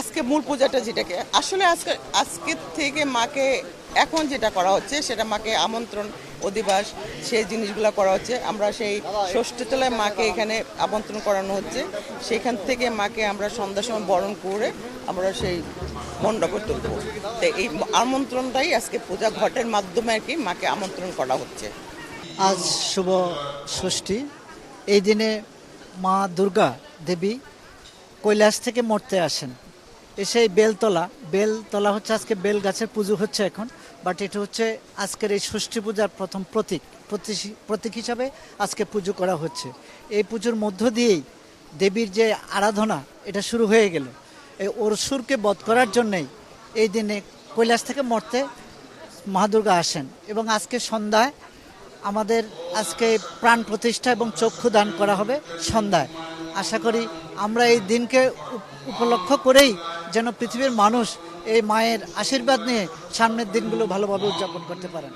আজকে মূল পূজাটা যেটাকে আসলে আজকে থেকে মাকে এখন যেটা করা হচ্ছে সেটা মাকে আমন্ত্রণ অধিবাস সেই জিনিসগুলো করা হচ্ছে। আমরা সেই ষষ্ঠীতলায় মাকে এখানে আমন্ত্রণ করানো হচ্ছে, সেখান থেকে মাকে আমরা সন্ধ্যার সময় বরণ করে আমরা সেই মণ্ডপে তুলব। তো এই আমন্ত্রণটাই আজকে পূজা ঘটের মাধ্যমে আর কি মাকে আমন্ত্রণ করা হচ্ছে। আজ শুভ ষষ্ঠী। এই দিনে মা দুর্গা দেবী কৈলাস থেকে মর্তে আসেন, এসে এই বেলতলা হচ্ছে আজকে বেল গাছের পুজো হচ্ছে এখন, বাট এটা হচ্ছে আজকের এই ষষ্ঠী পূজার প্রথম প্রতীক হিসাবে আজকে পুজো করা হচ্ছে। এই পুজোর মধ্য দিয়েই দেবীর যে আরাধনা এটা শুরু হয়ে গেল। এই অসুরকে বধ করার জন্যেই এই দিনে কৈলাস থেকে মর্তে মা দুর্গা আসেন এবং আজকে সন্ধ্যায় আমাদের আজকে প্রাণ প্রতিষ্ঠা এবং চক্ষু দান করা হবে সন্ধ্যায়। আশা করি আমরা এই দিনকে উপলক্ষ করেই যেন পৃথিবীর মানুষ এই মায়ের আশীর্বাদ নিয়ে সামনের দিনগুলো ভালোভাবে উদযাপন করতে পারেন।